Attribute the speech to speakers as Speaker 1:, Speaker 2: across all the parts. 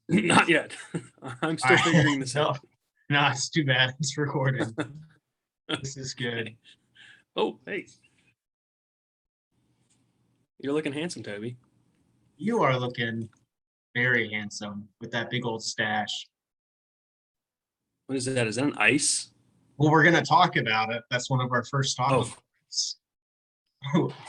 Speaker 1: Not yet. I'm still figuring this
Speaker 2: No,
Speaker 1: out.
Speaker 2: no, it's too bad. It's recording. This is good.
Speaker 1: Okay. Oh, hey. You're looking handsome, Toby.
Speaker 2: You are looking very handsome with that big old stash.
Speaker 1: What is that? Is that an ice?
Speaker 2: Well, we're gonna talk about it. That's one of our first talking
Speaker 1: Oh,
Speaker 2: points.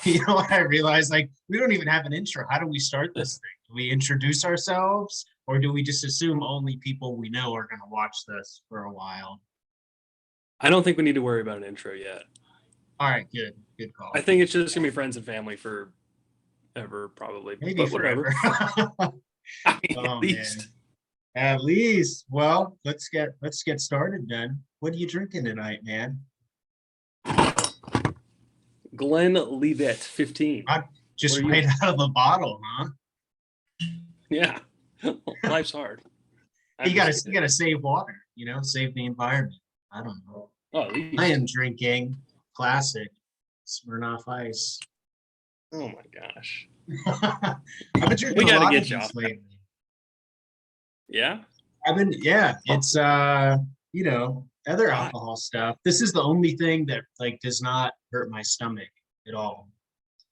Speaker 2: You know what I realized? Like, we don't even have an intro. How do we start this thing? Do we introduce ourselves, or do we just assume only people we know are gonna watch this for a while?
Speaker 1: I don't think we need to worry about an intro yet.
Speaker 2: All right, good, good call.
Speaker 1: I think it's just gonna be friends and family for ever, probably.
Speaker 2: Maybe
Speaker 1: But whatever.
Speaker 2: forever.
Speaker 1: I mean,
Speaker 2: Oh
Speaker 1: at least.
Speaker 2: man. At least. Well, let's get started then. What are you drinking tonight, man?
Speaker 1: Glenlivet 15.
Speaker 2: Just
Speaker 1: What are you-
Speaker 2: right out of the bottle, huh?
Speaker 1: Yeah. Life's hard.
Speaker 2: You gotta save water, save the environment. I don't know.
Speaker 1: Oh, at least.
Speaker 2: I am drinking classic Smirnoff Ice.
Speaker 1: Oh my gosh.
Speaker 2: I've been drinking
Speaker 1: We
Speaker 2: a
Speaker 1: gotta
Speaker 2: lot
Speaker 1: get
Speaker 2: of
Speaker 1: you
Speaker 2: these
Speaker 1: off.
Speaker 2: lately.
Speaker 1: Yeah.
Speaker 2: It's other alcohol stuff. This is the only thing that like does not hurt my stomach at all.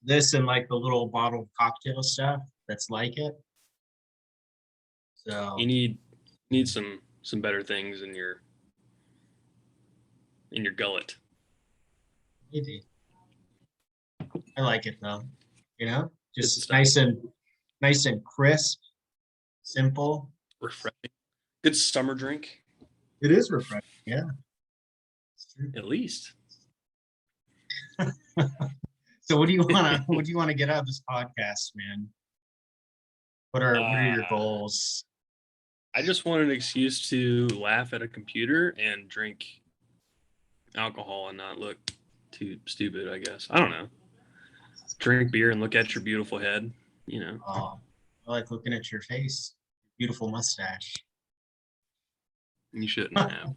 Speaker 2: This and like the little bottled cocktail stuff that's like it. So
Speaker 1: You need some better things in your gullet.
Speaker 2: maybe. I like it though.
Speaker 1: Good
Speaker 2: Just
Speaker 1: stuff.
Speaker 2: nice and crisp, simple.
Speaker 1: Refreshing. Good summer drink,
Speaker 2: It is refreshing, yeah. It's true.
Speaker 1: at least.
Speaker 2: So what do you wanna get out of this podcast, man? What are your goals?
Speaker 1: I just want an excuse to laugh at a computer and drink alcohol and not look too stupid, I guess. I don't know. Drink beer and look at your beautiful head,
Speaker 2: Oh, I like looking at your face. Beautiful mustache.
Speaker 1: You shouldn't have.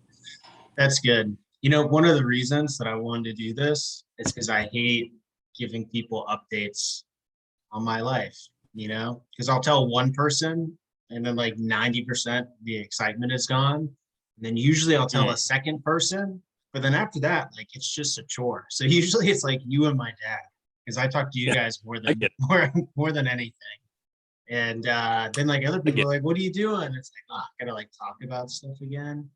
Speaker 2: That's good. One of the reasons that I wanted to do this is because I hate giving people updates on my life, because I'll tell one person and then like 90% the excitement is gone. And then usually I'll tell a second person, but then after that, like it's just a chore. So usually it's like you and my dad, because I talk to you guys more than anything. And then like other people are like, what are you doing? It's like, oh, I gotta like talk about stuff again.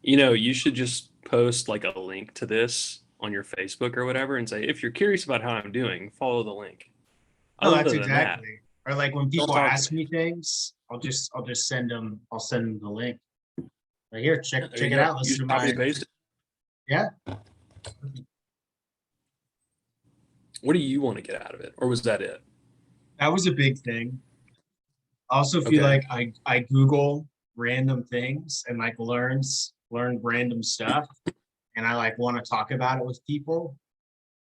Speaker 1: You should just post like a link to this on your Facebook or whatever and say, if you're curious about how I'm doing, follow the link.
Speaker 2: Oh, that's exactly. Or like when people ask me things, I'll just send them. I'll send them the link. Like here, check it out. Listen to my.
Speaker 1: Paste it.
Speaker 2: Yeah.
Speaker 1: What do you want to get out of it, or was that it?
Speaker 2: That was a big thing. I also feel like I Google random things and like learn random stuff, and I like want to talk about it with people.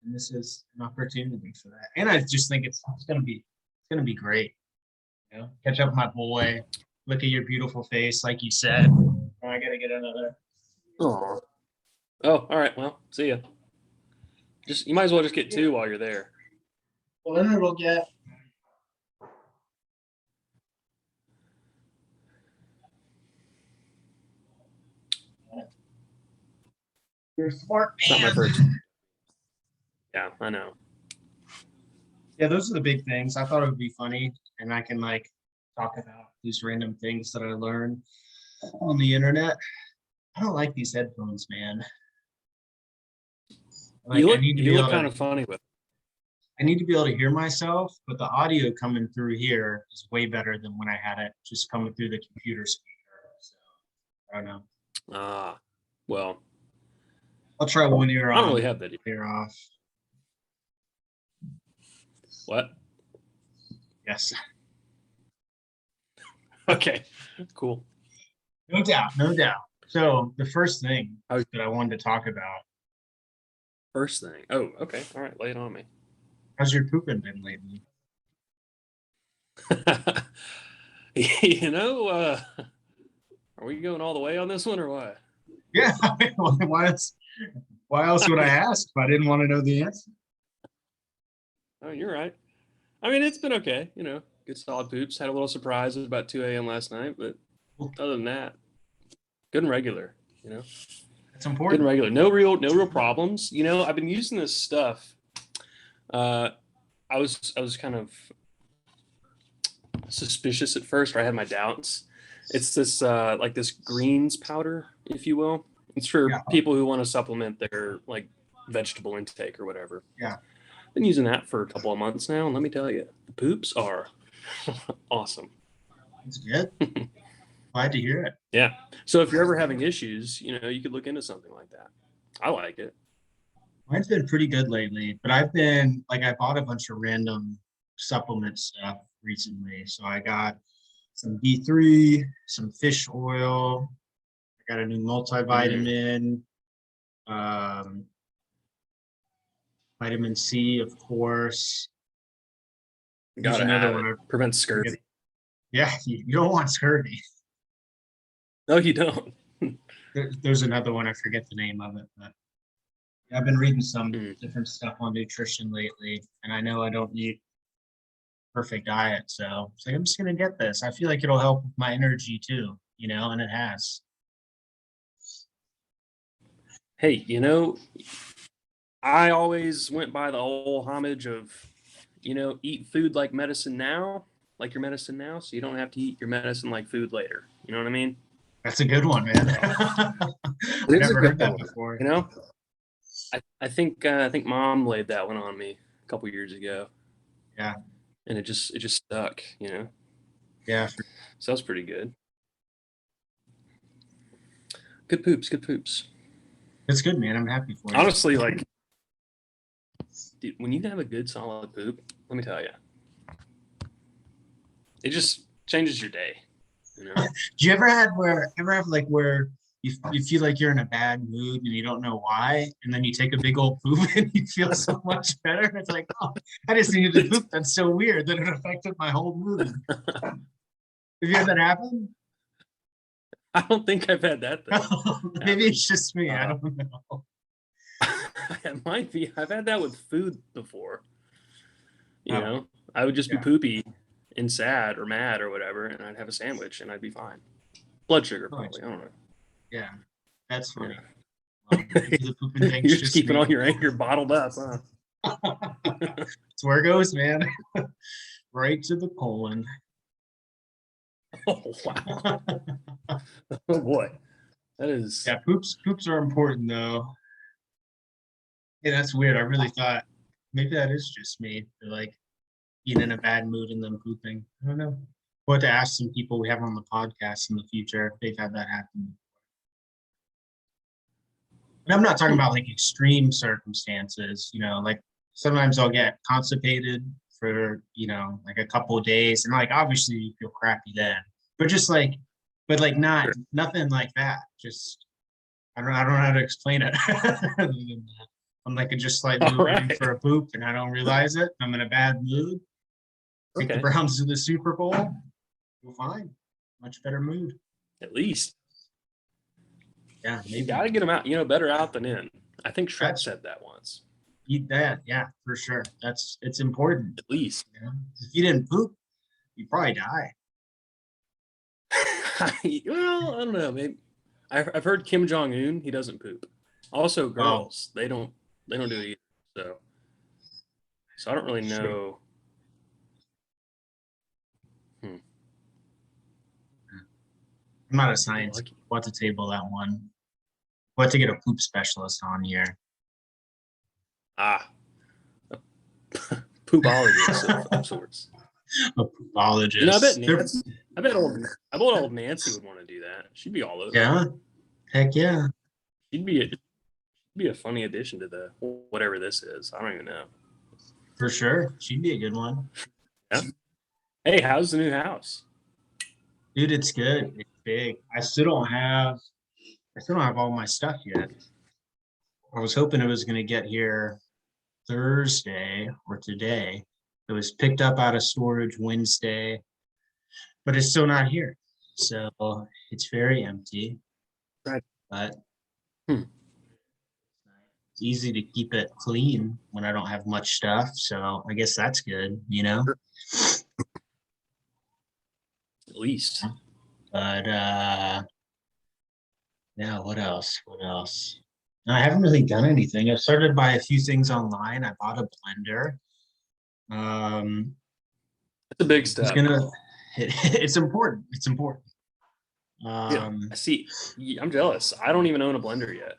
Speaker 2: And this is an opportunity for that. And I just think it's gonna be great. Catch up with my boy, look at your beautiful face, like you said. I gotta get another.
Speaker 1: Oh, all right. Well, see ya. You might as well just get two while you're there.
Speaker 2: Well, then it'll get. You're a smart man.
Speaker 1: Not my first. Yeah, I know.
Speaker 2: Yeah, those are the big things. I thought it would be funny, and I can like talk about these random things that I learned on the internet. I don't like these headphones, man. Like,
Speaker 1: you look kind of funny with.
Speaker 2: I need to be able to hear myself, but the audio coming through here is way better than when I had it just coming through the computer speaker. So I don't know.
Speaker 1: Well,
Speaker 2: I'll try one ear on.
Speaker 1: I don't really have that
Speaker 2: ear off.
Speaker 1: What?
Speaker 2: Yes.
Speaker 1: Okay. Cool.
Speaker 2: No doubt. So the first thing that I wanted to talk about.
Speaker 1: First thing. Oh, okay. All right. Lay it on me.
Speaker 2: How's your pooping been lately?
Speaker 1: Are we going all the way on this one or what?
Speaker 2: Yeah. Why else would I ask if I didn't want to know the answer?
Speaker 1: Oh, you're right. I mean, it's been okay. Good solid poops. Had a little surprise at about 2 a.m. last night, but other than that, good and regular.
Speaker 2: It's
Speaker 1: Good and
Speaker 2: important.
Speaker 1: regular. No real problems. I've been using this stuff. Uh, I was kind of suspicious at first, or I had my doubts. It's this like this greens powder, if you will. It's for
Speaker 2: Yeah.
Speaker 1: people who want to supplement their like vegetable intake or whatever.
Speaker 2: Yeah.
Speaker 1: Been using that for a couple of months now, and let me tell you, the poops are awesome.
Speaker 2: It's good. Glad to hear it.
Speaker 1: Yeah. So if you're ever having issues, you could look into something like that. I like it.
Speaker 2: Mine's been pretty good lately, but I've been like, I bought a bunch of random supplement stuff recently. So I got some D3, some fish oil. I got a new multivitamin, um, vitamin C, of course. There's
Speaker 1: Gotta
Speaker 2: another
Speaker 1: have
Speaker 2: one.
Speaker 1: it. Prevents scurvy.
Speaker 2: Yeah, you don't want scurvy.
Speaker 1: No, you don't.
Speaker 2: There's another one. I forget the name of it, but I've been reading some
Speaker 1: Mm.
Speaker 2: different stuff on nutrition lately, and I know I don't eat perfect diet, so it's like I'm just gonna get this. I feel like it'll help with my energy too, and it has.
Speaker 1: Hey, I always went by the old homage of, eat food like medicine now, like your medicine now, so you don't have to eat your medicine like food later. You know what I mean?
Speaker 2: That's a good one, man.
Speaker 1: It
Speaker 2: I've
Speaker 1: is a
Speaker 2: never
Speaker 1: good
Speaker 2: heard that
Speaker 1: one.
Speaker 2: before.
Speaker 1: I think mom laid that one on me a couple years ago,
Speaker 2: Yeah,
Speaker 1: and it just stuck.
Speaker 2: yeah,
Speaker 1: So that's pretty good. Good poops, good poops.
Speaker 2: it's good, man. I'm happy for you.
Speaker 1: Honestly, like, dude, when you have a good solid poop, let me tell you, it just changes your day.
Speaker 2: Do you ever have like where you feel like you're in a bad mood and you don't know why, and then you take a big old poop and you feel so much better? It's like, oh, I just needed to poop. That's so weird that it affected my whole mood. Have you had that happen?
Speaker 1: I don't think I've had that though.
Speaker 2: Maybe it's just me. I
Speaker 1: Uh,
Speaker 2: don't know.
Speaker 1: It might be. I've had that with food before.
Speaker 2: Oh,
Speaker 1: I would just be
Speaker 2: yeah.
Speaker 1: poopy and sad or mad or whatever, and I'd have a sandwich and I'd be fine. Blood sugar,
Speaker 2: Nice.
Speaker 1: probably. I don't know.
Speaker 2: Yeah, that's funny.
Speaker 1: Yeah.
Speaker 2: Maybe the pooping thing's
Speaker 1: You're just keeping
Speaker 2: me.
Speaker 1: all your anger bottled up, huh?
Speaker 2: That's where it goes, man. Right to the colon.
Speaker 1: Oh wow! Oh boy, that is.
Speaker 2: Yeah, poops are important though. Yeah, that's weird. I really thought maybe that is just me. They're like being in a bad mood and then pooping. I don't know. We'll have to ask some people we have on the podcast in the future if they've had that happen. And I'm not talking about like extreme circumstances, like sometimes I'll get constipated for, like a couple of days and like obviously you feel crappy then. But just like but like
Speaker 1: Sure.
Speaker 2: nothing like that. Just I don't know how to explain it. Other than that. I'm like just slightly
Speaker 1: All
Speaker 2: overdue
Speaker 1: right.
Speaker 2: for a poop and I don't realize it. I'm in a bad mood. Take the
Speaker 1: Okay.
Speaker 2: Browns to the Super Bowl. Feel fine. Much better mood.
Speaker 1: At least
Speaker 2: Yeah,
Speaker 1: you
Speaker 2: maybe
Speaker 1: got to get them out. Better out than in. I think Shrek
Speaker 2: that's
Speaker 1: said that once.
Speaker 2: eat that. Yeah, for sure. It's important.
Speaker 1: At least.
Speaker 2: If you didn't poop, you probably die.
Speaker 1: Well, I don't know. Maybe I've heard Kim Jong Un. He doesn't poop. Also,
Speaker 2: Wow.
Speaker 1: girls they don't do it either. So I don't really know.
Speaker 2: I'm not a scientist.
Speaker 1: Lucky.
Speaker 2: We'll have to table that one. We'll have to get a poop specialist on here.
Speaker 1: Ah, poopologist of sorts.
Speaker 2: A poopologist.
Speaker 1: I bet old Nancy would want to do that. She'd be all over.
Speaker 2: Yeah. Heck yeah.
Speaker 1: She'd be a funny addition to the whatever this is. I don't even know.
Speaker 2: For sure. She'd be a good one.
Speaker 1: Yeah. Hey, how's the new house?
Speaker 2: Dude, it's good. It's big. I still don't have all my stuff yet. I was hoping it was gonna get here Thursday or today. It was picked up out of storage Wednesday, but it's still not here. So it's very empty.
Speaker 1: Right.
Speaker 2: But
Speaker 1: Hmm.
Speaker 2: It's easy to keep it clean when I don't have much stuff. So I guess that's good, you know?
Speaker 1: At least.
Speaker 2: But yeah, what else? What else? No, I haven't really done anything. I've started to buy a few things online. I bought a blender. Um,
Speaker 1: It's a big
Speaker 2: it's
Speaker 1: step.
Speaker 2: gonna it's important. It's important.
Speaker 1: Yeah. I see. I'm jealous. I don't even own a blender yet.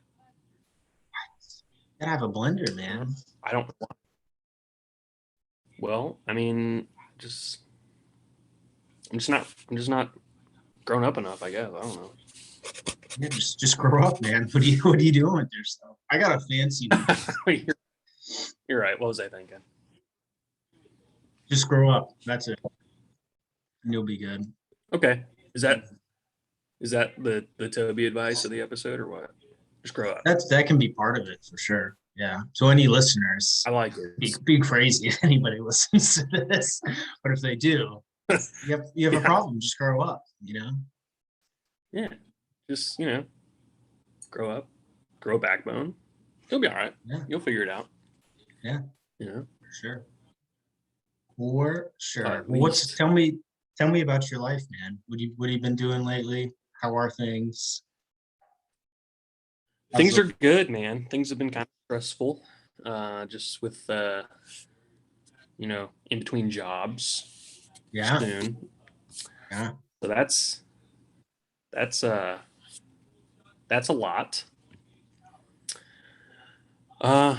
Speaker 2: Gotta have a blender, man.
Speaker 1: I don't. Well, I mean, just I'm just not grown up enough, I guess. I don't know.
Speaker 2: Yeah, just grow up, man. What are you doing with yourself? I got a fancy one.
Speaker 1: You're right. What was I thinking?
Speaker 2: Just grow up. That's it. And you'll be good.
Speaker 1: Okay. Is that the Toby advice of the episode or what? Just grow up.
Speaker 2: That can be part of it for sure. Yeah. So any listeners,
Speaker 1: I like it.
Speaker 2: be crazy if anybody listens to this, but if they do, you have a
Speaker 1: Yeah.
Speaker 2: problem. Just grow up. You know.
Speaker 1: Yeah. Just grow up, grow a backbone. You'll be all right.
Speaker 2: Yeah.
Speaker 1: You'll figure it out.
Speaker 2: Yeah.
Speaker 1: You know.
Speaker 2: For sure. For sure.
Speaker 1: At
Speaker 2: Well,
Speaker 1: least.
Speaker 2: tell me about your life, man. What have you been doing lately? How are things?
Speaker 1: Things are good, man. Things have been kind of stressful. Just with in between jobs
Speaker 2: Yeah.
Speaker 1: soon.
Speaker 2: Yeah.
Speaker 1: So that's a lot. Uh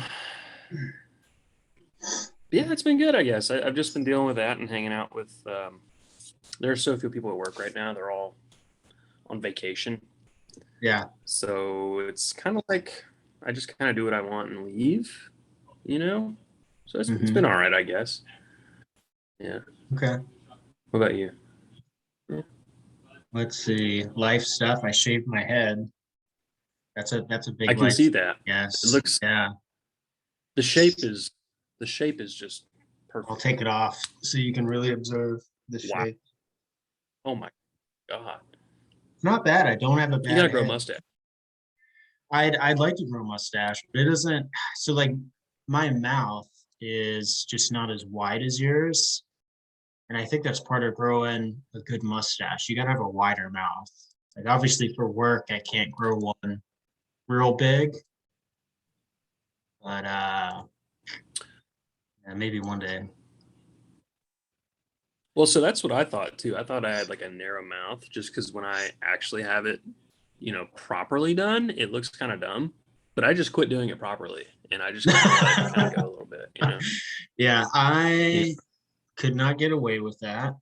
Speaker 1: yeah, it's been good, I guess. I've just been dealing with that and hanging out with there are so few people at work right now. They're all on vacation.
Speaker 2: Yeah.
Speaker 1: So it's kind of like I just kind of do what I want and leave, you know? So it's been all right, I guess. Yeah.
Speaker 2: Okay.
Speaker 1: What about you?
Speaker 2: Let's see. Life stuff. I shaved my head. That's a
Speaker 1: I
Speaker 2: big
Speaker 1: can
Speaker 2: life.
Speaker 1: see that. It
Speaker 2: Yes.
Speaker 1: looks
Speaker 2: Yeah.
Speaker 1: the shape is just
Speaker 2: I'll
Speaker 1: perfect.
Speaker 2: take it off so you can really observe the
Speaker 1: Wow.
Speaker 2: shape.
Speaker 1: Oh my god.
Speaker 2: It's not bad. I don't have a
Speaker 1: You
Speaker 2: bad
Speaker 1: gotta grow a
Speaker 2: head.
Speaker 1: mustache.
Speaker 2: I'd like to grow a mustache, but it doesn't. So like my mouth is just not as wide as yours. And I think that's part of growing a good mustache. You gotta have a wider mouth. Like obviously for work, I can't grow one real big, but yeah, maybe one day.
Speaker 1: Well, so that's what I thought too. I thought I had like a narrow mouth just because when I actually have it, properly done, it looks kind of dumb. But I just quit doing it properly, and I just kind of let it kind of go a little bit.
Speaker 2: Yeah, I could not get away with that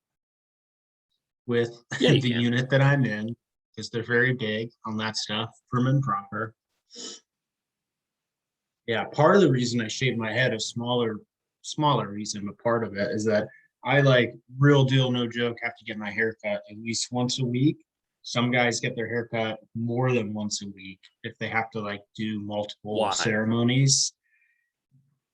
Speaker 2: with
Speaker 1: Yeah, you
Speaker 2: the
Speaker 1: can.
Speaker 2: unit that I'm in because they're very big on that stuff, prim and proper. Yeah, part of the reason I shaved my head, a smaller reason, but part of it is that I like real deal, no joke, have to get my hair cut at least once a week. Some guys get their hair cut more than once a week if they have to like do multiple
Speaker 1: Why?
Speaker 2: ceremonies.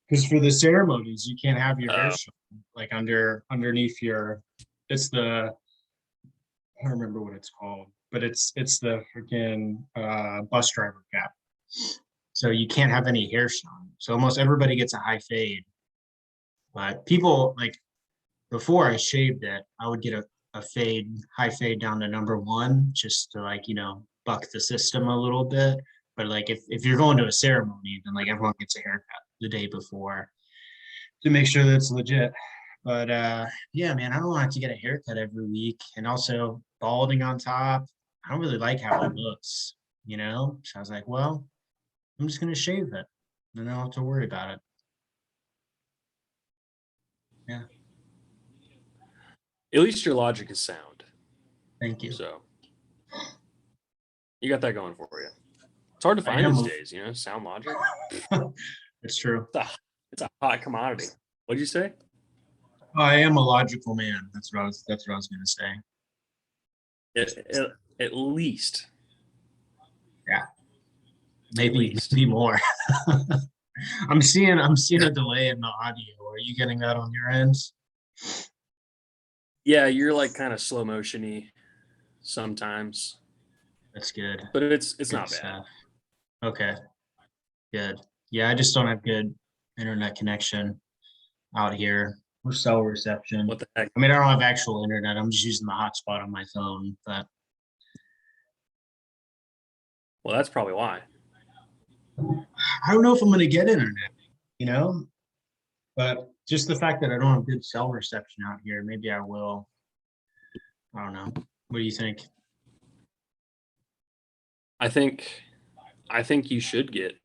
Speaker 2: Because for the ceremonies, you can't have your hair
Speaker 1: Uh,
Speaker 2: shown like underneath your. It's the I don't remember what it's called, but it's the freaking bus driver cap. So you can't have any hair shown. So almost everybody gets a high fade. But people like before I shaved it, I would get a high fade down to number one, just to like, buck the system a little bit. But like if you're going to a ceremony, then like everyone gets a haircut the day before to make sure that it's legit. But yeah, man, I don't want to get a haircut every week. And also balding on top. I don't really like how it looks. So I was like, well, I'm just gonna shave it. Then I don't have to worry about it. Yeah.
Speaker 1: at least your logic is sound.
Speaker 2: Thank you.
Speaker 1: So you got that going for you. It's hard to
Speaker 2: I
Speaker 1: find
Speaker 2: am.
Speaker 1: these days. Sound logic.
Speaker 2: It's true.
Speaker 1: It's a hot commodity. What'd you say?
Speaker 2: I am a logical man. That's what I was gonna say.
Speaker 1: At least.
Speaker 2: Yeah.
Speaker 1: At
Speaker 2: Maybe
Speaker 1: least.
Speaker 2: more. I'm seeing a delay in the audio. Are you getting that on your ends?
Speaker 1: Yeah, you're like kind of slow motiony sometimes,
Speaker 2: That's good.
Speaker 1: but it's
Speaker 2: Good
Speaker 1: not bad.
Speaker 2: stuff. Okay. Good. Yeah, I just don't have good internet connection out here or cell reception.
Speaker 1: What the heck?
Speaker 2: I mean, I don't have actual internet. I'm just using the hotspot on my phone. But
Speaker 1: Well, that's probably why.
Speaker 2: I don't know if I'm going to get internet, you know? But just the fact that I don't have good cell reception out here, maybe I will. I don't know. What do you think?
Speaker 1: I think I think you should get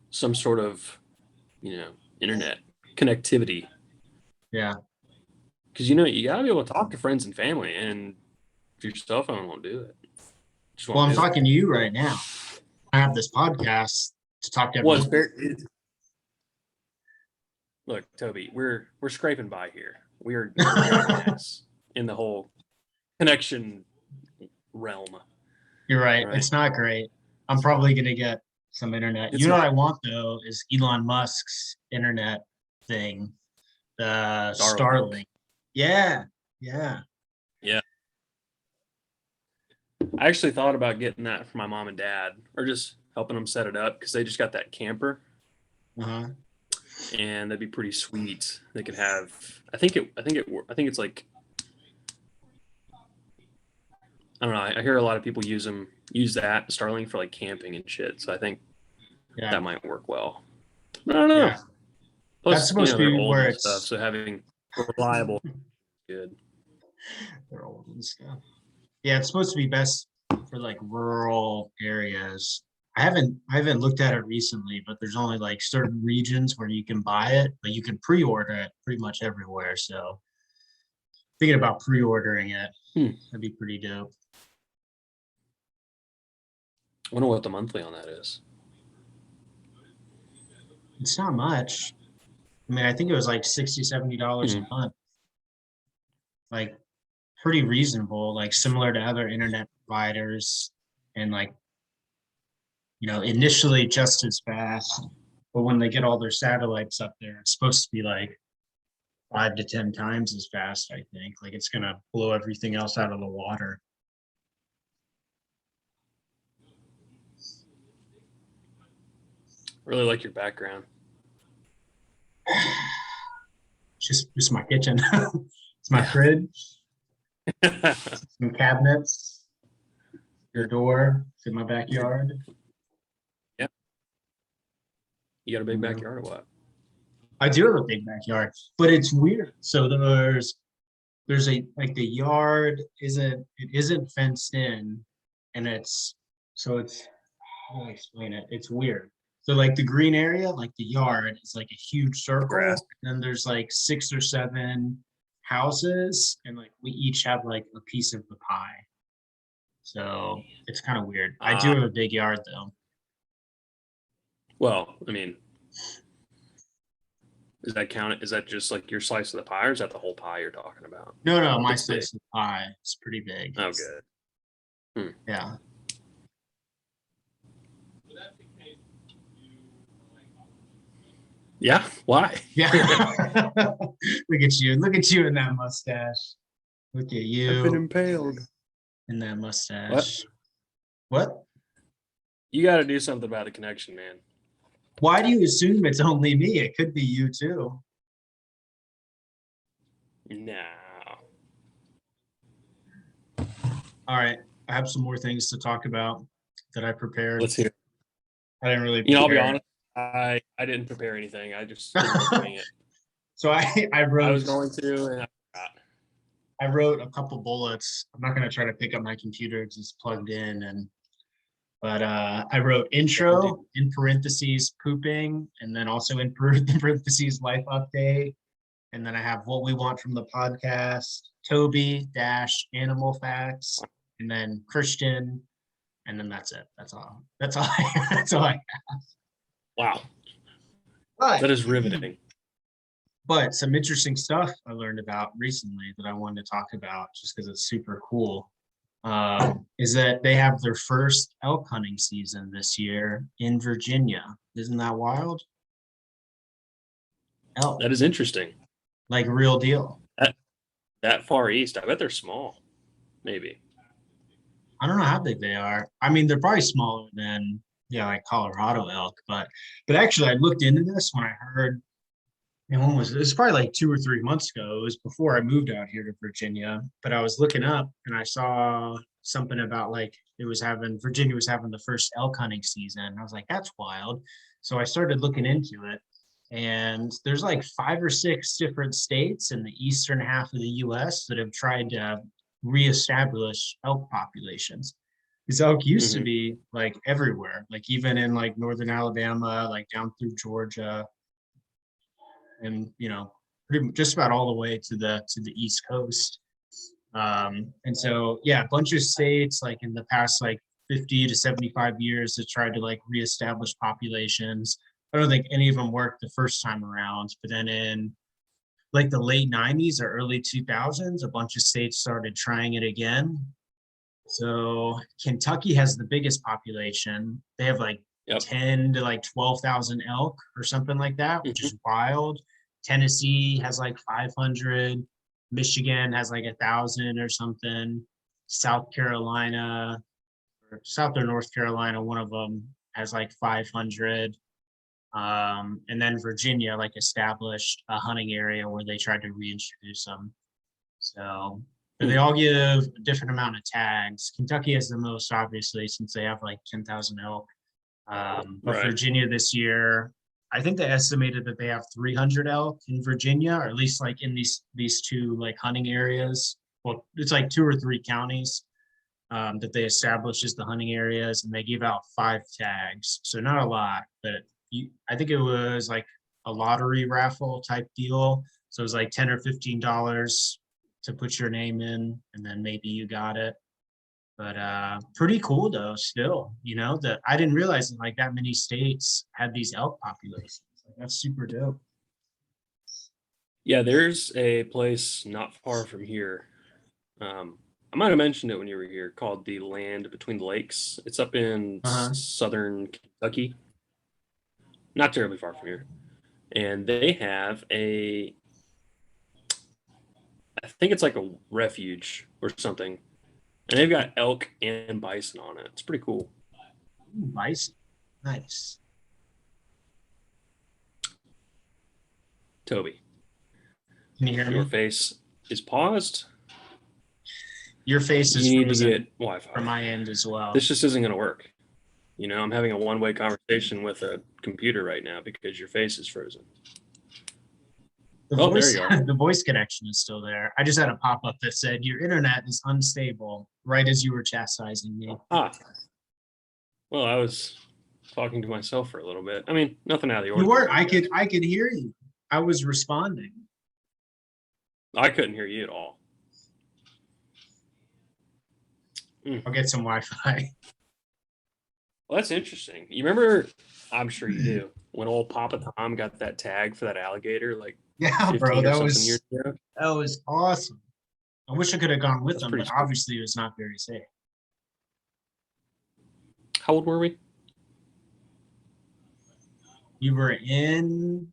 Speaker 1: some sort of, internet connectivity
Speaker 2: Yeah.
Speaker 1: because you got to be able to talk to friends and family, and if your cell phone won't do it, just
Speaker 2: Well,
Speaker 1: won't
Speaker 2: I'm
Speaker 1: do it.
Speaker 2: talking to you right now. I have this podcast to talk to
Speaker 1: Well, it's
Speaker 2: everyone.
Speaker 1: look, Toby, we're scraping by here. We are dragging ass in the whole connection realm,
Speaker 2: You're right.
Speaker 1: right?
Speaker 2: It's not great. I'm probably going to get some internet.
Speaker 1: It's
Speaker 2: You know what
Speaker 1: not
Speaker 2: I want though is Elon Musk's internet thing, the
Speaker 1: Starlink.
Speaker 2: Starlink. Yeah. Yeah.
Speaker 1: Yeah. I actually thought about getting that for my mom and dad, or just helping them set it up because they just got that camper,
Speaker 2: Uh-huh.
Speaker 1: and that'd be pretty sweet. They could have. I think it's like, I don't know. I hear a lot of people use that Starlink for like camping and shit. So I think
Speaker 2: Yeah.
Speaker 1: that might work well. I don't know.
Speaker 2: Yeah.
Speaker 1: Plus,
Speaker 2: That's supposed to
Speaker 1: they're
Speaker 2: be
Speaker 1: old
Speaker 2: where
Speaker 1: and stuff,
Speaker 2: it's
Speaker 1: so having reliable, good.
Speaker 2: they're old and stuff. Yeah, it's supposed to be best for like rural areas. I haven't looked at it recently, but there's only like certain regions where you can buy it, but you can pre-order it pretty much everywhere. So thinking about pre-ordering it, that'd be pretty dope.
Speaker 1: I wonder what the monthly on that is.
Speaker 2: It's not much. I mean, I think it was like $60, $70 a
Speaker 1: Mhm.
Speaker 2: month. Like pretty reasonable, like similar to other internet providers and like, initially just as fast. But when they get all their satellites up there, it's supposed to be like 5 to 10 times as fast, I think. Like it's gonna blow everything else out of the water.
Speaker 1: Really like your background.
Speaker 2: Just my kitchen. It's my fridge, some cabinets, your door. It's in my backyard.
Speaker 1: Yeah. You got a big
Speaker 2: Yeah.
Speaker 1: backyard or what?
Speaker 2: I do have a big backyard, but it's weird. So there's a like the yard isn't fenced in, and it's how do I explain it? It's weird. So like the green area, like the yard, is like a huge
Speaker 1: Grass.
Speaker 2: circle, and then there's like 6 or 7 houses, and like we each have like a piece of the pie. So it's kind of weird. I do have a big yard though.
Speaker 1: Well, I mean, does that count? Is that just like your slice of the pie, or is that the whole pie you're talking about?
Speaker 2: No, my
Speaker 1: It's big.
Speaker 2: slice of pie is pretty big.
Speaker 1: Oh, good.
Speaker 2: Yeah.
Speaker 1: Yeah. Why?
Speaker 2: Yeah. Look at you. Look at you in that mustache. Look at you
Speaker 1: impaled.
Speaker 2: in that mustache. What?
Speaker 1: You got to do something about the connection, man.
Speaker 2: Why do you assume it's only me? It could be you too.
Speaker 1: No.
Speaker 2: All right. I have some more things to talk about that I prepared.
Speaker 1: Let's hear.
Speaker 2: I didn't really
Speaker 1: I'll be
Speaker 2: prepare.
Speaker 1: honest. I didn't prepare anything. I just started doing it.
Speaker 2: So I
Speaker 1: I
Speaker 2: wrote
Speaker 1: was going to, and I forgot.
Speaker 2: I wrote a couple bullets. I'm not going to try to pick up my computer because it's plugged in, but I wrote intro in parentheses pooping, and then also in parentheses life update, and then I have what we want from the podcast, Toby dash animal facts, and then Christian, and then that's it. That's all. That's all. That's all.
Speaker 1: Wow,
Speaker 2: But
Speaker 1: that is riveting.
Speaker 2: But some interesting stuff I learned about recently that I wanted to talk about just because it's super cool is that they have their first elk hunting season this year in Virginia. Isn't that wild? Elk,
Speaker 1: That is interesting.
Speaker 2: like real deal.
Speaker 1: That far east, I bet they're small. Maybe.
Speaker 2: I don't know how big they are. I mean, they're probably smaller than like Colorado elk. But actually, I looked into this when I heard, and when was it? It was probably like 2 or 3 months ago. It was before I moved out here to Virginia. But I was looking up and I saw something about like Virginia was having the first elk hunting season. I was like, that's wild. So I started looking into it. And there's like 5 or 6 different states in the eastern half of the US that have tried to reestablish elk populations. Because elk used to
Speaker 1: Hmm.
Speaker 2: be like everywhere, like even in like northern Alabama, like down through Georgia, and just about all the way to the East Coast. And so yeah, a bunch of states like in the past like 50 to 75 years have tried to like reestablish populations. I don't think any of them worked the first time around, but then in like the late 90s or early 2000s, a bunch of states started trying it again. So Kentucky has the biggest population. They have like
Speaker 1: Yep.
Speaker 2: 10 to like 12,000 elk or something like that, which
Speaker 1: Hmm.
Speaker 2: is wild. Tennessee has like 500. Michigan has like 1,000 or something. South Carolina or South or North Carolina, one of them has like 500. And then Virginia like established a hunting area where they tried to reintroduce them. So, but they all give a different amount of tags. Kentucky has the most, obviously, since they have like 10,000 elk. But
Speaker 1: Right.
Speaker 2: Virginia this year, I think they estimated that they have 300 elk in Virginia, or at least like in these two like hunting areas. Well, it's like 2 or 3 counties that they established as the hunting areas, and they give out 5 tags. So not a lot, but I think it was like a lottery raffle type deal. So it was like $10 or $15 to put your name in, and then maybe you got it. But pretty cool though, still, that I didn't realize that like that many states had these elk populations. Like, that's super dope.
Speaker 1: Yeah, there's a place not far from here. I might have mentioned it when you were here, called the Land Between the Lakes. It's up in
Speaker 2: Uh-huh.
Speaker 1: southern Kentucky, not terribly far from here. And they have I think it's like a refuge or something. And they've got elk and bison on it. It's pretty cool.
Speaker 2: Ooh, bison. Nice.
Speaker 1: Toby,
Speaker 2: Can you hear
Speaker 1: your
Speaker 2: me?
Speaker 1: face is paused.
Speaker 2: Your face is
Speaker 1: You need to
Speaker 2: frozen
Speaker 1: get Wi
Speaker 2: from
Speaker 1: Fi.
Speaker 2: my end as well.
Speaker 1: This just isn't going to work. I'm having a one-way conversation with a computer right now because your face is frozen.
Speaker 2: The
Speaker 1: Oh, there
Speaker 2: voice,
Speaker 1: you are.
Speaker 2: the voice connection is still there. I just had a pop-up that said your internet is unstable, right as you were chastising me.
Speaker 1: Ah, well, I was talking to myself for a little bit. I mean, nothing out of the
Speaker 2: You weren't.
Speaker 1: ordinary, I guess.
Speaker 2: I could hear you. I was responding.
Speaker 1: I couldn't hear you at all.
Speaker 2: I'll get some Wi-Fi.
Speaker 1: Well, that's interesting. You remember, I'm sure you do, when old Papa Tom got that tag for that alligator like
Speaker 2: Yeah, bro,
Speaker 1: 15 or something years ago?
Speaker 2: that was awesome. I wish I could have gone with
Speaker 1: That's
Speaker 2: them,
Speaker 1: pretty
Speaker 2: but
Speaker 1: sweet.
Speaker 2: obviously it was not very safe.
Speaker 1: How old were we?
Speaker 2: You were in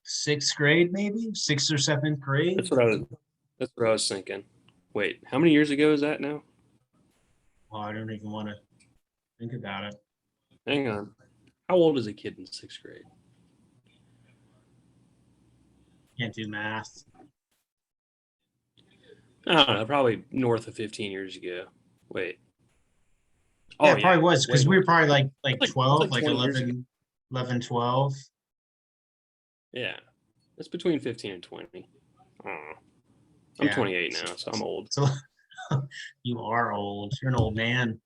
Speaker 2: 6th grade, maybe 6th or 7th grade.
Speaker 1: That's what I was thinking. Wait, how many years ago is that now?
Speaker 2: Oh, I don't even want to think about it.
Speaker 1: Hang on. How old is a kid in sixth grade?
Speaker 2: Can't do math.
Speaker 1: I don't know, probably north of 15 years ago. Wait.
Speaker 2: Yeah,
Speaker 1: Oh
Speaker 2: it probably
Speaker 1: yeah,
Speaker 2: was
Speaker 1: way
Speaker 2: because we were
Speaker 1: north.
Speaker 2: probably like
Speaker 1: It's
Speaker 2: 12,
Speaker 1: like
Speaker 2: like
Speaker 1: 20 years ago.
Speaker 2: 12.
Speaker 1: Yeah. It's between 15 and 20. I don't know. I'm
Speaker 2: Yeah.
Speaker 1: 28 now, so I'm old.
Speaker 2: So you are old. You're an old man.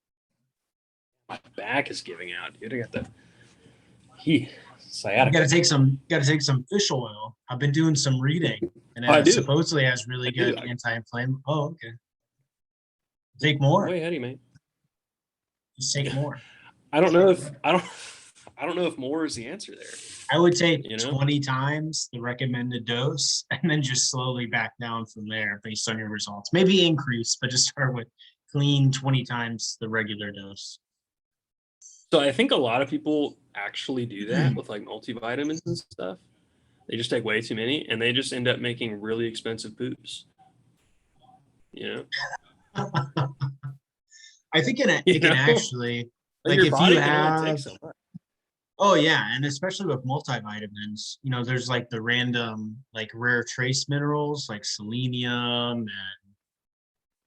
Speaker 1: My back is giving out, dude. I got the he
Speaker 2: You
Speaker 1: sciatica.
Speaker 2: got to take some fish oil. I've been doing some reading, and
Speaker 1: I
Speaker 2: it
Speaker 1: do.
Speaker 2: supposedly has really
Speaker 1: I do.
Speaker 2: good anti-inflammatory. Oh, okay. Take more.
Speaker 1: Way ahead of you, mate.
Speaker 2: Just take more.
Speaker 1: I don't know if I don't I don't know if more is the answer there.
Speaker 2: I would take
Speaker 1: You know?
Speaker 2: 20 times the recommended dose and then just slowly back down from there based on your results. Maybe increase, but just start with clean 20 times the regular dose.
Speaker 1: So I think a lot of people actually do that with like multivitamins and stuff. They just take way too many and they just end up making really expensive poops. You know?
Speaker 2: I think
Speaker 1: You
Speaker 2: it can
Speaker 1: know?
Speaker 2: actually,
Speaker 1: Like
Speaker 2: like
Speaker 1: your
Speaker 2: if you
Speaker 1: body can only take
Speaker 2: have
Speaker 1: so much.
Speaker 2: Oh yeah, and especially with multivitamins, there's like the random like rare trace minerals like selenium and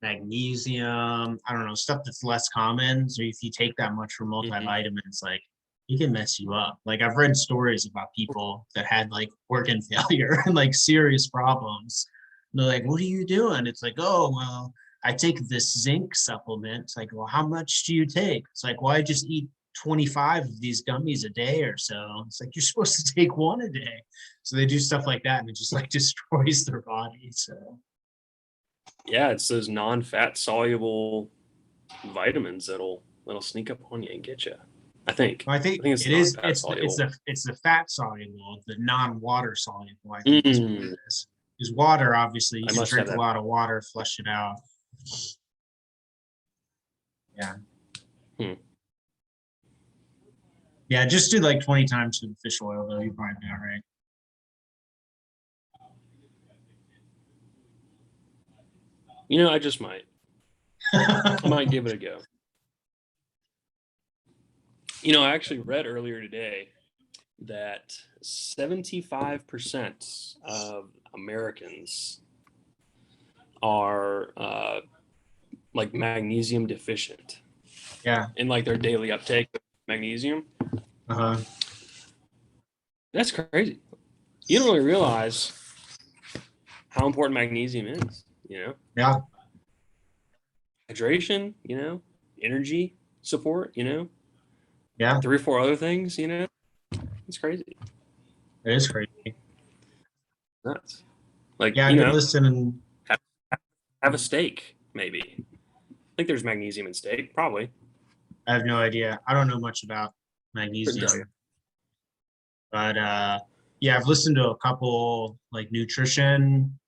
Speaker 2: magnesium. I don't know, stuff that's less common. So if you take that much from
Speaker 1: Hmm.
Speaker 2: multivitamins, like it can mess you up. Like I've read stories about people that had like organ failure and like serious problems. And they're like, "What are you doing?" It's like, "Oh, well, I take this zinc supplement." It's like, "Well, how much do you take?" It's like, "Well, I just eat 25 of these gummies a day or so." It's like, "You're supposed to take one a day." So they do stuff like that and it just like destroys their body. So
Speaker 1: Yeah, it's those non-fat soluble vitamins that'll sneak up on you and get you. I think.
Speaker 2: I
Speaker 1: I
Speaker 2: think
Speaker 1: think it's
Speaker 2: it
Speaker 1: the
Speaker 2: is.
Speaker 1: non-fat soluble.
Speaker 2: It's the fat soluble, the non-water soluble. I think is what
Speaker 1: Mm,
Speaker 2: it is. Because water, obviously, you
Speaker 1: I
Speaker 2: can
Speaker 1: must have
Speaker 2: drink a
Speaker 1: that.
Speaker 2: lot of water, flush it out. Yeah,
Speaker 1: Hmm.
Speaker 2: yeah. Just do like 20 times for the fish oil, though. You're probably be all right.
Speaker 1: I just might. I might give it a go. I actually read earlier today that 75% of Americans are like magnesium deficient
Speaker 2: Yeah.
Speaker 1: in like their daily uptake of magnesium.
Speaker 2: Uh-huh.
Speaker 1: That's crazy. You don't really realize how important magnesium is,
Speaker 2: Yeah.
Speaker 1: hydration, energy support,
Speaker 2: Yeah.
Speaker 1: 3 or 4 other things, it's crazy.
Speaker 2: It is crazy.
Speaker 1: Nuts. Like,
Speaker 2: Yeah, I've been listening.
Speaker 1: have, have a steak, maybe. I think there's magnesium in steak, probably.
Speaker 2: I have no idea. I don't know much about
Speaker 1: Couldn't tell you.
Speaker 2: magnesium, but yeah, I've listened to a couple like nutrition.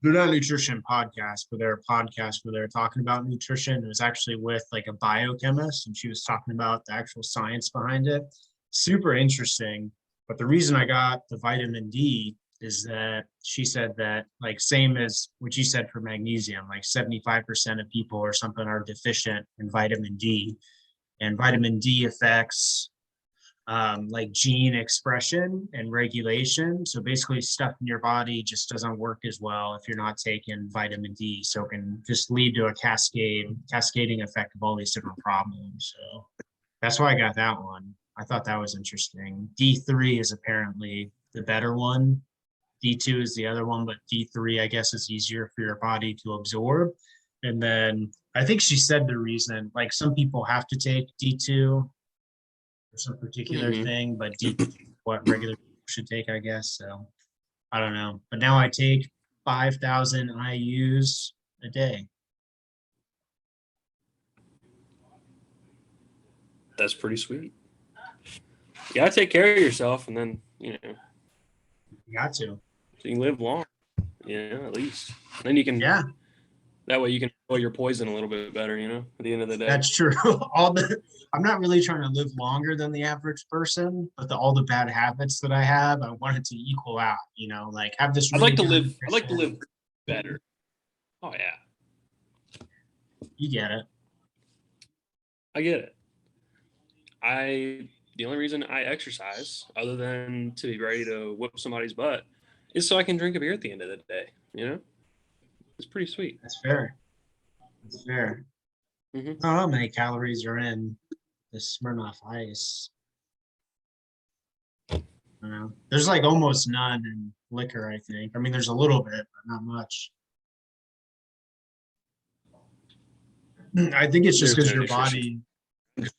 Speaker 2: They're not nutrition podcasts, but they're a podcast where they're talking about nutrition. It was actually with like a biochemist, and she was talking about the actual science behind it. Super interesting. But the reason I got the vitamin D is that she said that, like, same as what you said for magnesium, like 75% of people or something are deficient in vitamin D. And vitamin D affects like gene expression and regulation. So basically, stuff in your body just doesn't work as well if you're not taking vitamin D. So it can just lead to a cascading effect of all these different problems. So that's why I got that one. I thought that was interesting. D3 is apparently the better one. D2 is the other one, but D3, I guess, is easier for your body to absorb. And then I think she said the reason, like some people have to take D2 for some particular
Speaker 1: Hmm.
Speaker 2: thing, but deep what regular people should take, I guess. So I don't know. But now I take 5,000 IUs a day.
Speaker 1: That's pretty sweet. You gotta take care of yourself, and then
Speaker 2: You got to.
Speaker 1: so you can live long. At least. And then you can.
Speaker 2: Yeah,
Speaker 1: That way, you can control your poison a little bit better. At the end of the day.
Speaker 2: that's true. I'm not really trying to live longer than the average person, but all the bad habits that I have, I want it to equal out. Like have this
Speaker 1: I'd
Speaker 2: really
Speaker 1: like to
Speaker 2: good
Speaker 1: live. I'd like to
Speaker 2: nutrition.
Speaker 1: live better. Oh yeah,
Speaker 2: You get it.
Speaker 1: I get it. The only reason I exercise, other than to be ready to whoop somebody's butt, is so I can drink a beer at the end of the day. It's pretty sweet.
Speaker 2: That's fair. That's fair.
Speaker 1: Hmm.
Speaker 2: I don't know how many calories are in the Smirnoff Ice. I don't know. There's like almost none in liquor, I think. I mean, there's a little bit, but not much. I think it's just
Speaker 1: There's
Speaker 2: because
Speaker 1: no
Speaker 2: your
Speaker 1: nutrition.
Speaker 2: body.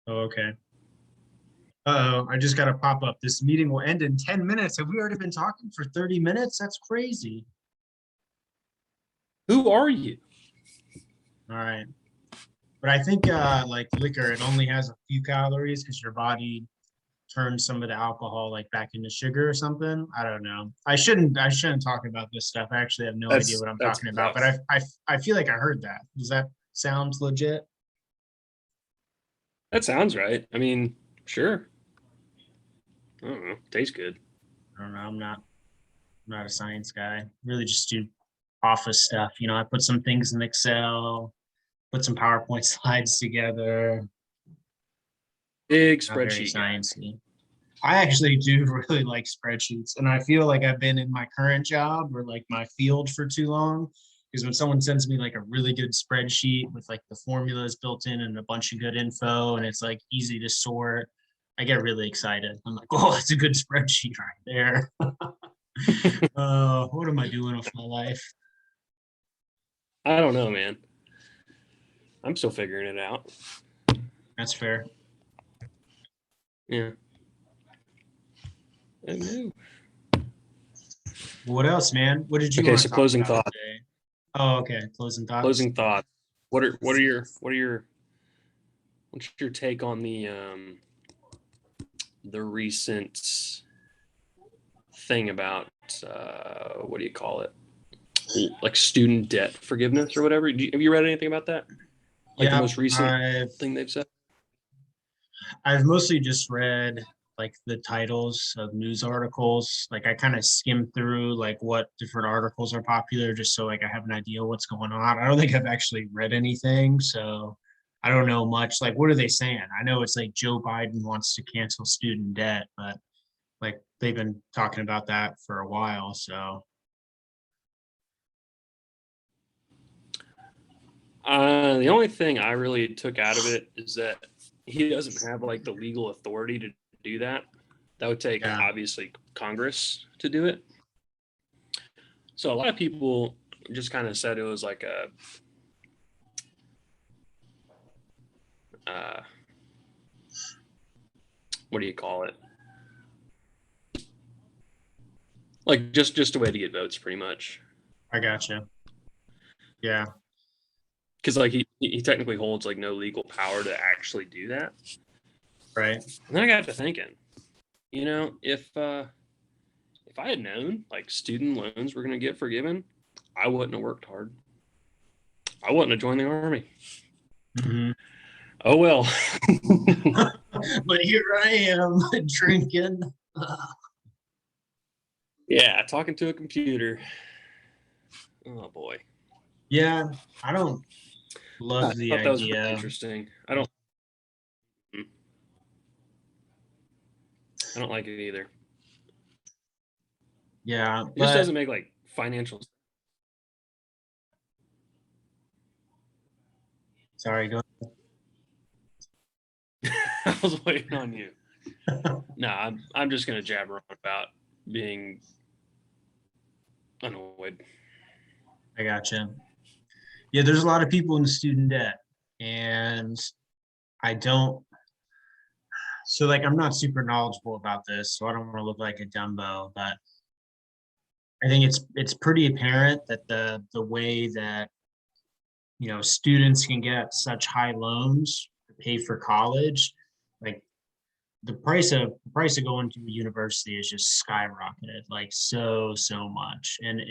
Speaker 2: Oh, okay. Uh-oh, I just got to pop up. This meeting will end in 10 minutes. Have we already been talking for 30 minutes? That's crazy.
Speaker 1: Who are you?
Speaker 2: All right. But I think like liquor, it only has a few calories because your body turns some of the alcohol like back into sugar or something. I don't know. I shouldn't talk about this stuff. I actually have no idea what I'm
Speaker 1: That's
Speaker 2: talking about, but
Speaker 1: tough.
Speaker 2: I feel like I heard that. Does that sound legit?
Speaker 1: That sounds right. I mean, sure. I don't know. Tastes good.
Speaker 2: I don't know. I'm not a science guy. Really just do office stuff. I put some things in Excel, put some PowerPoint slides together.
Speaker 1: Big
Speaker 2: Not very
Speaker 1: spreadsheet guy.
Speaker 2: sciencey. I actually do really like spreadsheets, and I feel like I've been in my current job or like my field for too long. Because when someone sends me like a really good spreadsheet with like the formulas built in and a bunch of good info, and it's like easy to sort, I get really excited. I'm like, oh, that's a good spreadsheet right there. What am I doing with my life?
Speaker 1: I don't know, man. I'm still figuring it out.
Speaker 2: That's fair.
Speaker 1: Yeah. I know.
Speaker 2: What else, man? What did you
Speaker 1: Okay,
Speaker 2: want to
Speaker 1: so
Speaker 2: talk
Speaker 1: closing
Speaker 2: about
Speaker 1: thoughts.
Speaker 2: today? Oh, okay. Closing thoughts.
Speaker 1: Closing thoughts. What's your take on the recent thing about what do you call it? Like student debt forgiveness or whatever. Have you read anything about that? Like the
Speaker 2: Yeah,
Speaker 1: most recent thing they've said?
Speaker 2: I've mostly just read like the titles of news articles. Like I kind of skim through like what different articles are popular just so like I have an idea what's going on. I don't think I've actually read anything, so I don't know much. Like what are they saying? I know it's like Joe Biden wants to cancel student debt, but like they've been talking about that for a while, so
Speaker 1: The only thing I really took out of it is that he doesn't have like the legal authority to do that. That would take
Speaker 2: yeah,
Speaker 1: obviously Congress to do it. So a lot of people just kind of said it was like a uh, what do you call it? Like just a way to get votes, pretty much.
Speaker 2: I gotcha. Yeah.
Speaker 1: Because like he technically holds like no legal power to actually do that.
Speaker 2: Right.
Speaker 1: And then I got to thinking, if I had known like student loans were going to get forgiven, I wouldn't have worked hard. I wouldn't have joined the army.
Speaker 2: Mhm.
Speaker 1: Oh well.
Speaker 2: But here I am drinking.
Speaker 1: Yeah, talking to a computer. Oh boy.
Speaker 2: Yeah, I don't
Speaker 1: I
Speaker 2: love the
Speaker 1: thought that was really
Speaker 2: idea.
Speaker 1: interesting. I don't like it either.
Speaker 2: Yeah,
Speaker 1: It just
Speaker 2: but
Speaker 1: doesn't make like financial.
Speaker 2: sorry, go
Speaker 1: I was waiting on you. No, I'm just gonna jabber on about being annoyed.
Speaker 2: I gotcha. Yeah, there's a lot of people in student debt, and I don't. So, like, I'm not super knowledgeable about this, so I don't want to look like a dumbo. But I think it's pretty apparent that the way that students can get such high loans to pay for college, like the price of going to a university is just skyrocketed like so much. And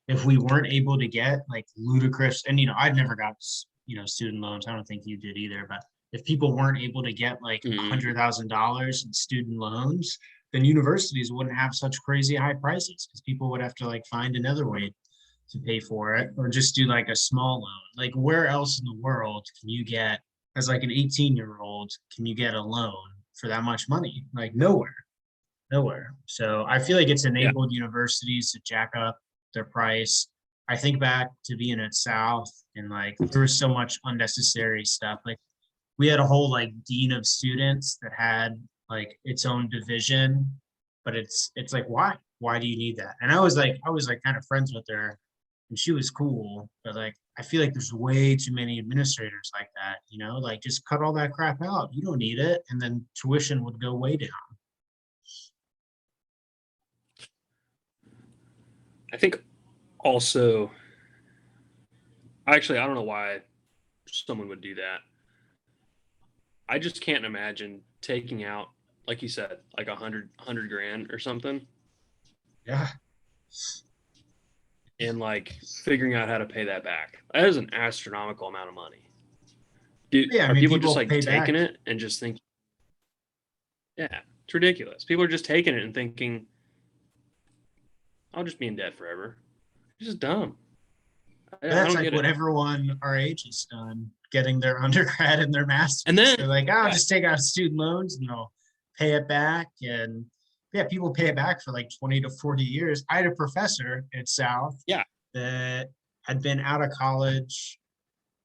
Speaker 2: if we weren't able to get like ludicrous, and I'd never got student loans, I don't think you did either, but if people weren't able to get like
Speaker 1: Mm-hmm.
Speaker 2: $100,000 in student loans, then universities wouldn't have such crazy high prices because people would have to like find another way to pay for it or just do like a small loan. Like where else in the world can you get, as like an 18-year-old, can you get a loan for that much money? Like nowhere, nowhere. So I feel like it's
Speaker 1: Yeah.
Speaker 2: enabled universities to jack up their price. I think back to being at South and like there was so much unnecessary stuff. Like we had a whole like dean of students that had like its own division, but it's like why do you need that? And I was like kind of friends with her, and she was cool, but like I feel like there's way too many administrators like that. Like just cut all that crap out. You don't need it, and then tuition would go way down.
Speaker 1: I think also, actually, I don't know why someone would do that. I just can't imagine taking out, like you said, like 100 grand or something,
Speaker 2: Yeah,
Speaker 1: and like figuring out how to pay that back. That is an astronomical amount of money. Dude,
Speaker 2: yeah. I
Speaker 1: are
Speaker 2: mean,
Speaker 1: people just
Speaker 2: people
Speaker 1: like
Speaker 2: pay
Speaker 1: taking
Speaker 2: back.
Speaker 1: it and just think, yeah, it's ridiculous. People are just taking it and thinking, I'll just be in debt forever. It's just dumb. I
Speaker 2: That's
Speaker 1: don't
Speaker 2: like
Speaker 1: get
Speaker 2: what
Speaker 1: it.
Speaker 2: everyone our age has done. getting their undergrad and their master's.
Speaker 1: And then
Speaker 2: They're like, oh, just take out student loans and they'll pay it back. And yeah, people pay it back for like 20 to 40 years. I had a professor at South
Speaker 1: Yeah.
Speaker 2: that had been out of college,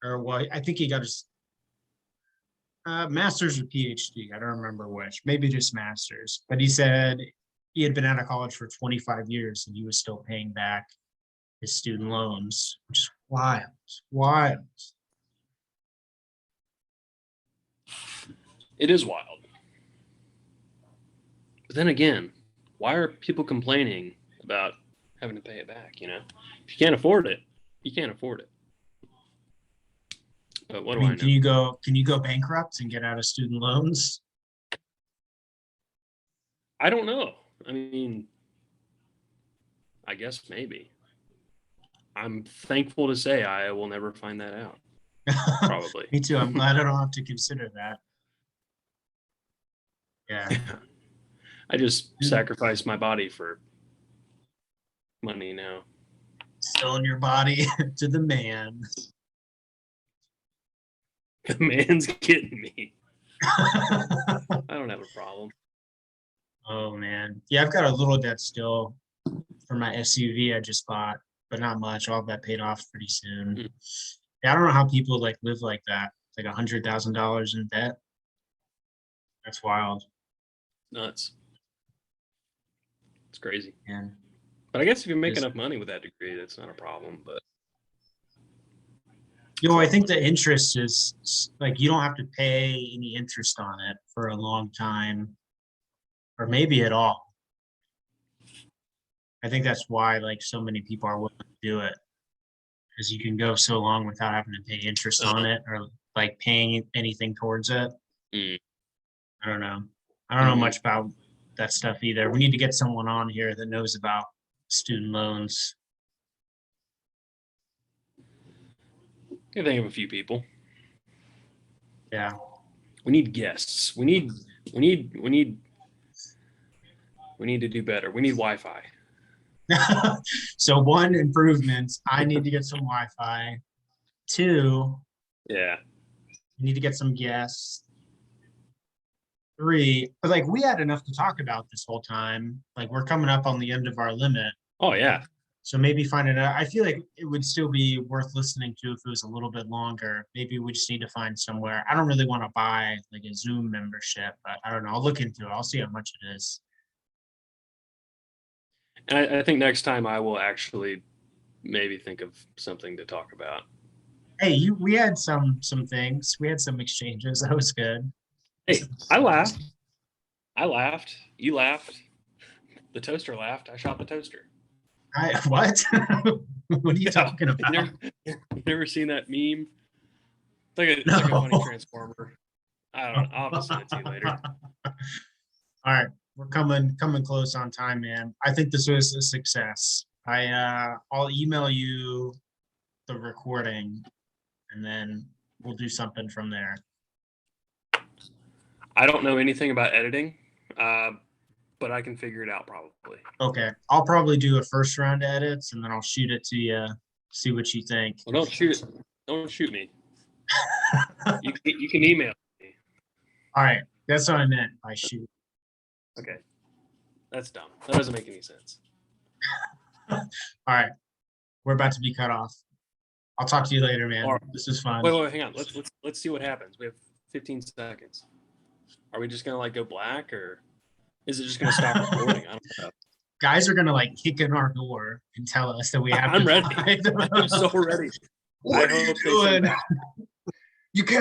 Speaker 2: or what, I think he got his master's or PhD. I don't remember which, maybe just master's. But he said he had been out of college for 25 years and he was still paying back his student loans, which is wild, wild.
Speaker 1: it is wild. But then again, why are people complaining about having to pay it back? You know, if you can't afford it, you can't afford it. But what do I know?
Speaker 2: Can you go bankrupt and get out of student loans?
Speaker 1: I don't know. I mean, I guess maybe. I'm thankful to say I will never find that out. Probably.
Speaker 2: Me too. I'm glad I don't have to consider that. Yeah.
Speaker 1: I just sacrificed my body for money now.
Speaker 2: Selling your body to the man.
Speaker 1: The man's getting me. I don't have a problem.
Speaker 2: Oh man. Yeah, I've got a little debt still for my SUV I just bought, but not much. I'll have that paid off pretty soon.
Speaker 1: Mm.
Speaker 2: Yeah, I don't know how people like live like that. Like $100,000 in debt. That's wild.
Speaker 1: Nuts. It's crazy.
Speaker 2: And
Speaker 1: But I guess if you make
Speaker 2: Just-
Speaker 1: enough money with that degree, that's not a problem. But
Speaker 2: I think the interest is like you don't have to pay any interest on it for a long time, or maybe at all. I think that's why like so many people are willing to do it, because you can go so long without having to pay interest on it or like paying anything towards it.
Speaker 1: Mm.
Speaker 2: I don't know. I don't know
Speaker 1: Mhm.
Speaker 2: much about that stuff either. We need to get someone on here that knows about student loans.
Speaker 1: I think of a few people.
Speaker 2: Yeah.
Speaker 1: We need guests. We need to do better. We need Wi-Fi.
Speaker 2: So one, improvements. I need to get some Wi-Fi. Two,
Speaker 1: Yeah.
Speaker 2: we need to get some guests. Three, but like we had enough to talk about this whole time. Like we're coming up on the end of our limit.
Speaker 1: Oh yeah.
Speaker 2: So maybe find it out. I feel like it would still be worth listening to if it was a little bit longer. Maybe we just need to find somewhere. I don't really want to buy like a Zoom membership, but I don't know. I'll look into it. I'll see how much it is.
Speaker 1: And I think next time I will actually maybe think of something to talk about.
Speaker 2: Hey, we had some things. We had some exchanges. That was good.
Speaker 1: Hey, I laughed. You laughed. The toaster laughed. I shot the toaster.
Speaker 2: What? What are you talking about?
Speaker 1: You never seen that meme? It's like a funny
Speaker 2: No.
Speaker 1: transformer. I don't know. I'll have to send it to you later.
Speaker 2: All right, we're coming close on time, man. I think this was a success. I'll email you the recording, and then we'll do something from there.
Speaker 1: I don't know anything about editing, but I can figure it out probably.
Speaker 2: Okay, I'll probably do a first round of edits, and then I'll shoot it to you. See what you think.
Speaker 1: Well, don't shoot it. Don't shoot me. You can email me.
Speaker 2: All right, that's what I meant by shoot.
Speaker 1: Okay. That's dumb. That doesn't make any sense.
Speaker 2: All right, we're about to be cut off. I'll talk to you later, man.
Speaker 1: All right.
Speaker 2: This is fun.
Speaker 1: Wait, hang on. Let's see what happens. We have 15 seconds. Are we just gonna like go black, or is it just gonna stop recording? I don't know.
Speaker 2: Guys are gonna like kick in our door and tell us that we have.
Speaker 1: I'm
Speaker 2: to
Speaker 1: ready.
Speaker 2: find-
Speaker 1: I'm so ready.
Speaker 2: What
Speaker 1: I
Speaker 2: are you
Speaker 1: hope they send
Speaker 2: doing? You can't.